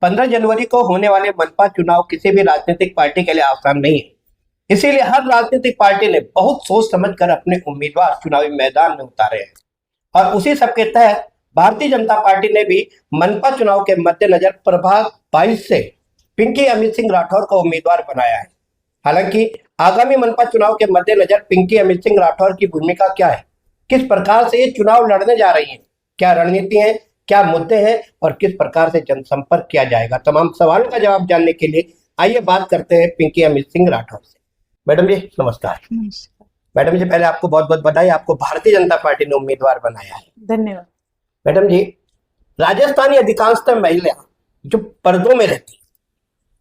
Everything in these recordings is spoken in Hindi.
15 जनवरी को होने वाले मनपा चुनाव किसी भी राजनीतिक पार्टी के लिए आसान नहीं है। इसीलिए हर राजनीतिक पार्टी ने बहुत सोच समझकर अपने उम्मीदवार चुनावी मैदान में उतारे हैं और उसी सबके तहत भारतीय जनता पार्टी ने भी मनपा चुनाव के मद्देनजर प्रभाग 22 से पिंकी अमित सिंह राठौर को उम्मीदवार बनाया है। हालांकि आगामी मनपा चुनाव के मद्देनजर पिंकी अमित सिंह राठौर की भूमिका क्या है, किस प्रकार से ये चुनाव लड़ने जा रही है, क्या रणनीति है, क्या मुद्दे हैं और किस प्रकार से जनसंपर्क किया जाएगा, तमाम सवालों का जवाब जानने के लिए आइए बात करते हैं पिंकी अमित सिंह राठौर से। मैडम जी नमस्कार। मैडम जी पहले आपको बहुत बहुत बधाई, आपको भारतीय जनता पार्टी ने उम्मीदवार बनाया है। धन्यवाद। मैडम जी, राजस्थानी अधिकांशतः महिला जो पर्दों में रहती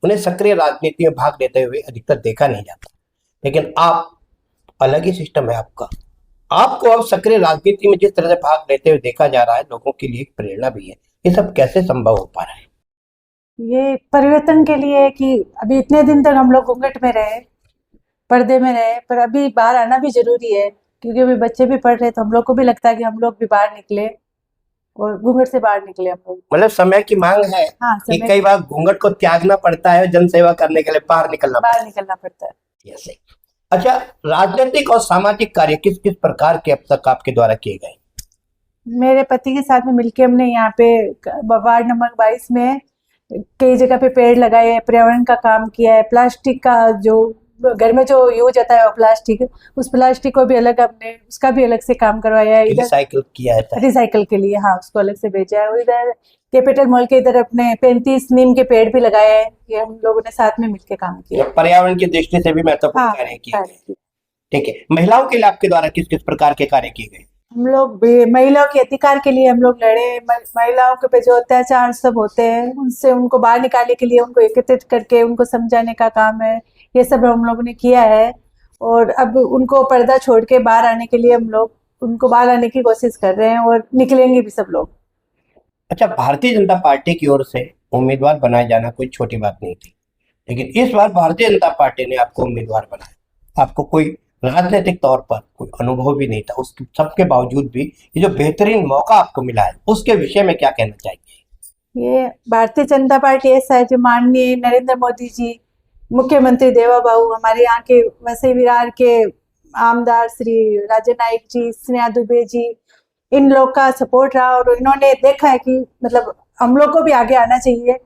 उन्हें सक्रिय राजनीति में भाग लेते हुए अधिकतर देखा नहीं जाता, लेकिन आप अलग ही सिस्टम है आपका। आपको अब सक्रिय राजनीति में जिस तरह से भाग लेते हुए देखा जा रहा है, लोगों के लिए एक प्रेरणा भी है। ये सब कैसे संभव हो पा रहा है? ये परिवर्तन के लिए है कि अभी इतने दिन तक हम लोग घूंघट में रहे, पर्दे में रहे, पर अभी बाहर आना भी जरूरी है क्योंकि अभी बच्चे भी पढ़ रहे, तो हम लोग को भी लगता है कि हम लोग भी बाहर निकले और घूंघट से बाहर निकले हम लोग। मतलब समय की मांग है। हाँ, कि कई बार घूंघट को त्यागना पड़ता है, जनसेवा करने के लिए बाहर निकलना पड़ता है। यस। अच्छा, राजनीतिक और सामाजिक कार्य किस किस प्रकार के अब तक आपके द्वारा किए गए? मेरे पति के साथ में मिलके हमने यहाँ पे वार्ड नंबर 22 में कई जगह पे पेड़ लगाए हैं, पर्यावरण का काम किया है। प्लास्टिक का जो घर में जो यूज होता है प्लास्टिक, उस प्लास्टिक को भी अलग हमने उसका भी अलग से काम करवाया है। रिसाइकिल किया है, रिसाइकिल के लिए, हाँ, उसको अलग से भेजा है। और इधर कैपिटल मॉल के इधर अपने 35 नीम के पेड़ भी लगाए हैं। ये हम लोगों ने साथ में मिलकर काम किया। पर्यावरण की दृष्टि से भी महत्वपूर्ण कार्य किए गए। ठीक है, महिलाओं के लिए आपके द्वारा किस किस प्रकार के कार्य किए गए? हम लोग महिलाओं के अधिकार के लिए हम लोग लड़े। महिलाओं के पे जो अत्याचार सब होते हैं उनसे उनको बाहर निकालने के लिए उनको एकत्रित करके उनको समझाने का काम है, ये सब हम लोगों ने किया है। और अब उनको पर्दा छोड़ के बाहर आने के लिए हम लोग उनको बाहर आने की कोशिश कर रहे हैं और निकलेंगे भी सब लोग। अच्छा, भारतीय जनता पार्टी की ओर से उम्मीदवार बनाया जाना कोई छोटी बात नहीं थी, लेकिन इस बार भारतीय जनता पार्टी ने आपको उम्मीदवार बनाया। आपको कोई राजनीतिक तौर पर कोई अनुभव भी नहीं था, उसके सबके बावजूद भी ये जो बेहतरीन मौका आपको मिला है, उसके विषय में क्या कहना चाहिए? ये भारतीय जनता पार्टी ऐसा है जो माननीय नरेंद्र मोदी जी, मुख्यमंत्री देवा बाबू, हमारे यहाँ के वसई विरार के आमदार श्री राजे नाइक जी, स्नेहा दुबे जी, इन लोग का सपोर्ट रहा और इन्होंने देखा है कि मतलब हम लोग को भी आगे आना चाहिए,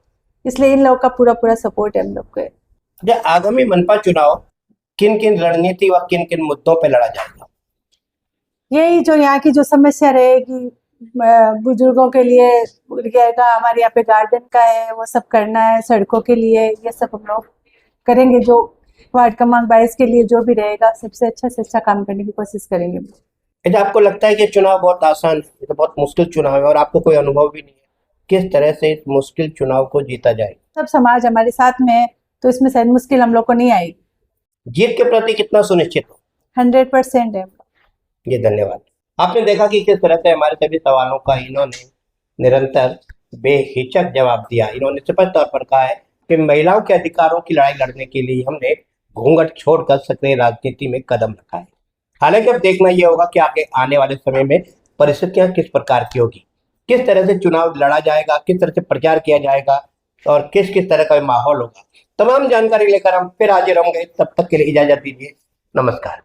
इसलिए इन लोग का पूरा सपोर्ट है हम लोग को। आगामी मनपा चुनाव किन किन रणनीति व किन किन मुद्दों पर लड़ा जाएगा? यही जो यहाँ की जो समस्या रहेगी बुजुर्गों के लिए रहेगा, हमारे यहाँ पे गार्डन का है वो सब करना है, सड़कों के लिए ये सब हम लोग करेंगे। जो वार्ड क्रमांक 22 के लिए जो भी रहेगा सबसे अच्छा से अच्छा काम करने की कोशिश करेंगे। अच्छा, आपको लगता है कि चुनाव बहुत आसान है? ये तो बहुत मुश्किल चुनाव है और आपको कोई अनुभव भी नहीं है, किस तरह से इस मुश्किल चुनाव को जीता जाए? सब समाज हमारे साथ में है तो इसमें शायद मुश्किल हम लोग को नहीं आएगी। जीत के प्रति कितना सुनिश्चित हो? 100% है। ये धन्यवाद। आपने देखा कि किस तरह से हमारे सभी सवालों का इन्होंने निरंतर बेहिचक जवाब दिया। इन्होंने स्पष्ट तौर पर कहा है कि महिलाओं के अधिकारों की लड़ाई लड़ने के लिए हमने घूंघट छोड़कर सक्रिय राजनीति में कदम रखा है। हालांकि अब देखना यह होगा कि आगे आने वाले समय में परिस्थितियां किस प्रकार की होगी, किस तरह से चुनाव लड़ा जाएगा, किस तरह से प्रचार किया जाएगा और किस किस तरह का माहौल होगा। तमाम जानकारी लेकर हम फिर हाजिर होंगे। तब तक के लिए इजाजत दीजिए। नमस्कार।